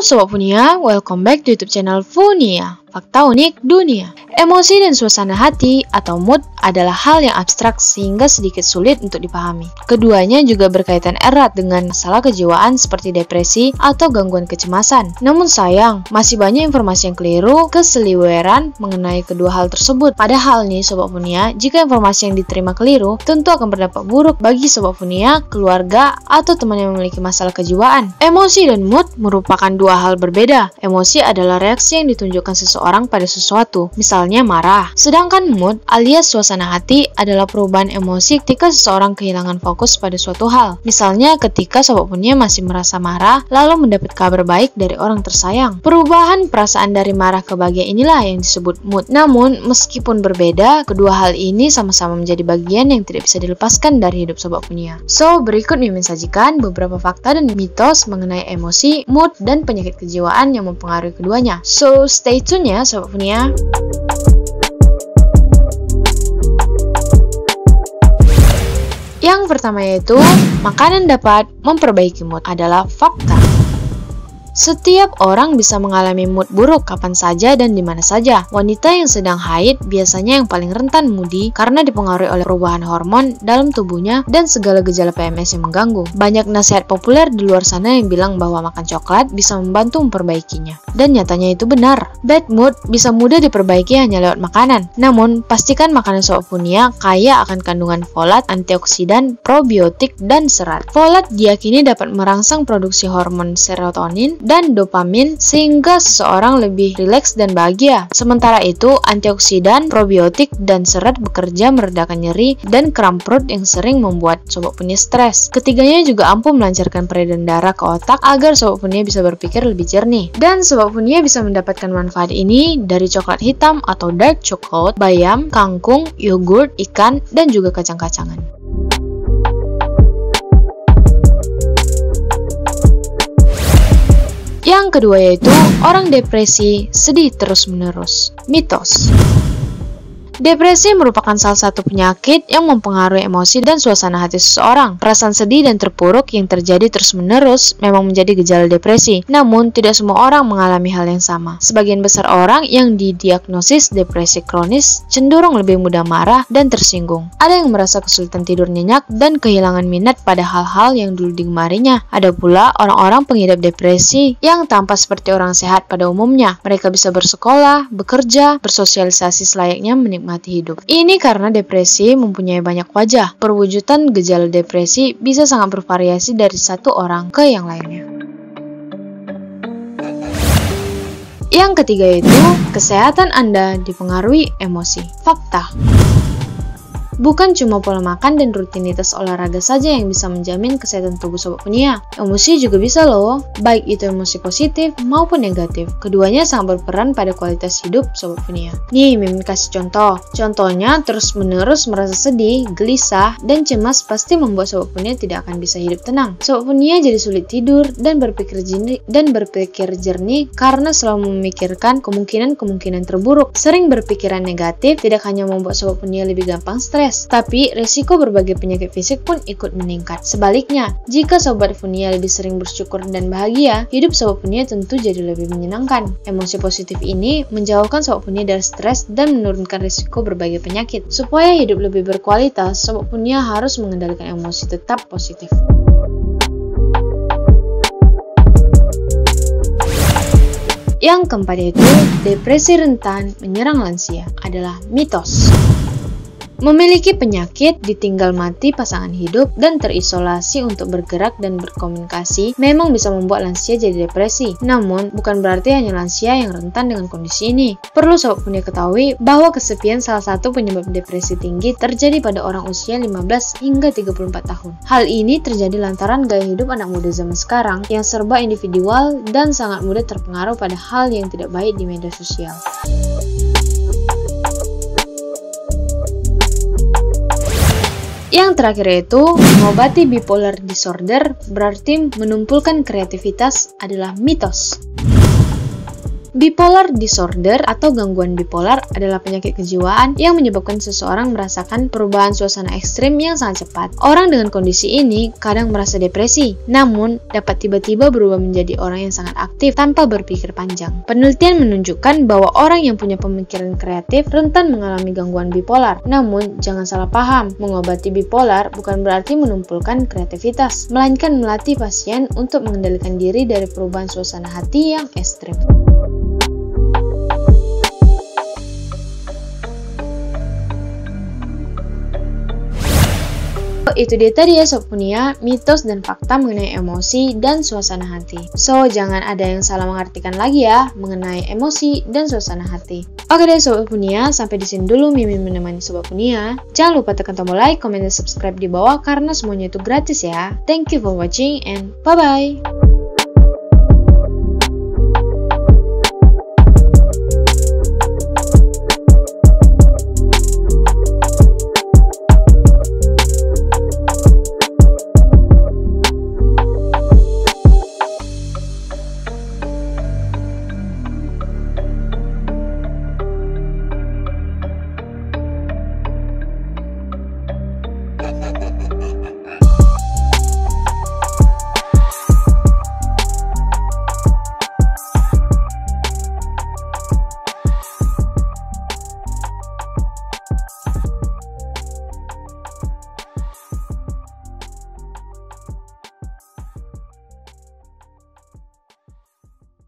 Sobat Funia, welcome back to YouTube channel Funia, Fakta Unik Dunia. Emosi dan suasana hati atau mood adalah hal yang abstrak sehingga sedikit sulit untuk dipahami. Keduanya juga berkaitan erat dengan masalah kejiwaan seperti depresi atau gangguan kecemasan. Namun sayang, masih banyak informasi yang keliru, keseliweran mengenai kedua hal tersebut. Padahal nih Sobat Funia, jika informasi yang diterima keliru, tentu akan berdampak buruk bagi Sobat Funia, keluarga, atau teman yang memiliki masalah kejiwaan. Emosi dan mood merupakan dua hal berbeda. Emosi adalah reaksi yang ditunjukkan seseorang pada sesuatu, misalnya marah. Sedangkan mood alias suasana hati adalah perubahan emosi ketika seseorang kehilangan fokus pada suatu hal. Misalnya ketika Sobat Funia masih merasa marah, lalu mendapat kabar baik dari orang tersayang. Perubahan perasaan dari marah ke bahagia inilah yang disebut mood. Namun, meskipun berbeda, kedua hal ini sama-sama menjadi bagian yang tidak bisa dilepaskan dari hidup Sobat Funia. So, berikut Mimin sajikan beberapa fakta dan mitos mengenai emosi, mood, dan penyakit kejiwaan yang mempengaruhi keduanya. So, stay tune ya Sobat Funia. Yang pertama yaitu, makanan dapat memperbaiki mood adalah fakta. Setiap orang bisa mengalami mood buruk kapan saja dan di mana saja. Wanita yang sedang haid biasanya yang paling rentan moody karena dipengaruhi oleh perubahan hormon dalam tubuhnya dan segala gejala PMS yang mengganggu. Banyak nasihat populer di luar sana yang bilang bahwa makan coklat bisa membantu memperbaikinya. Dan nyatanya itu benar. Bad mood bisa mudah diperbaiki hanya lewat makanan. Namun, pastikan makanan Sobat Funia kaya akan kandungan folat, antioksidan, probiotik, dan serat. Folat diyakini dapat merangsang produksi hormon serotonin dan dopamin sehingga seseorang lebih rileks dan bahagia. Sementara itu, antioksidan, probiotik, dan serat bekerja meredakan nyeri dan kram perut yang sering membuat Sobat Funia stres. Ketiganya juga ampuh melancarkan peredaran darah ke otak agar Sobat Funia bisa berpikir lebih jernih. Dan Sobat Funia bisa mendapatkan manfaat ini dari coklat hitam atau dark chocolate, bayam, kangkung, yogurt, ikan, dan juga kacang-kacangan. Yang kedua yaitu, orang depresi sedih terus-menerus. Mitos. Depresi merupakan salah satu penyakit yang mempengaruhi emosi dan suasana hati seseorang. Perasaan sedih dan terpuruk yang terjadi terus-menerus memang menjadi gejala depresi. Namun, tidak semua orang mengalami hal yang sama. Sebagian besar orang yang didiagnosis depresi kronis cenderung lebih mudah marah dan tersinggung. Ada yang merasa kesulitan tidur nyenyak dan kehilangan minat pada hal-hal yang dulu digemarinya. Ada pula orang-orang pengidap depresi yang tampak seperti orang sehat pada umumnya. Mereka bisa bersekolah, bekerja, bersosialisasi selayaknya menikmati hidup. Ini karena depresi mempunyai banyak wajah. Perwujudan gejala depresi bisa sangat bervariasi dari satu orang ke yang lainnya. Yang ketiga yaitu, kesehatan Anda dipengaruhi emosi. Fakta. Bukan cuma pola makan dan rutinitas olahraga saja yang bisa menjamin kesehatan tubuh Sobat Funia. Emosi juga bisa loh, baik itu emosi positif maupun negatif. Keduanya sangat berperan pada kualitas hidup Sobat Funia. Nih, Mimin kasih contoh. Contohnya, terus-menerus merasa sedih, gelisah, dan cemas pasti membuat Sobat Funia tidak akan bisa hidup tenang. Sobat Funia jadi sulit tidur dan berpikir jernih karena selalu memikirkan kemungkinan terburuk. Sering berpikiran negatif tidak hanya membuat Sobat Funia lebih gampang stres, tapi resiko berbagai penyakit fisik pun ikut meningkat. Sebaliknya, jika Sobat Funia lebih sering bersyukur dan bahagia, hidup Sobat Funia tentu jadi lebih menyenangkan. Emosi positif ini menjauhkan Sobat Funia dari stres dan menurunkan risiko berbagai penyakit. Supaya hidup lebih berkualitas, Sobat Funia harus mengendalikan emosi tetap positif. Yang keempat yaitu, depresi rentan menyerang lansia adalah mitos. Memiliki penyakit, ditinggal mati pasangan hidup, dan terisolasi untuk bergerak dan berkomunikasi memang bisa membuat lansia jadi depresi. Namun, bukan berarti hanya lansia yang rentan dengan kondisi ini. Perlu Sobat Funia ketahui bahwa kesepian salah satu penyebab depresi tinggi terjadi pada orang usia 15 hingga 34 tahun. Hal ini terjadi lantaran gaya hidup anak muda zaman sekarang yang serba individual dan sangat mudah terpengaruh pada hal yang tidak baik di media sosial. Yang terakhir yaitu, mengobati bipolar disorder berarti menumpulkan kreativitas adalah mitos. Bipolar disorder atau gangguan bipolar adalah penyakit kejiwaan yang menyebabkan seseorang merasakan perubahan suasana ekstrim yang sangat cepat. Orang dengan kondisi ini kadang merasa depresi, namun dapat tiba-tiba berubah menjadi orang yang sangat aktif tanpa berpikir panjang. Penelitian menunjukkan bahwa orang yang punya pemikiran kreatif rentan mengalami gangguan bipolar. Namun, jangan salah paham, mengobati bipolar bukan berarti menumpulkan kreativitas, melainkan melatih pasien untuk mengendalikan diri dari perubahan suasana hati yang ekstrim. Itu dia tadi ya Sobat Funia, mitos dan fakta mengenai emosi dan suasana hati. So, jangan ada yang salah mengartikan lagi ya mengenai emosi dan suasana hati. Oke deh Sobat Funia, sampai di sini dulu Mimin menemani Sobat Funia. Jangan lupa tekan tombol like, komen, dan subscribe di bawah karena semuanya itu gratis ya. Thank you for watching and bye-bye.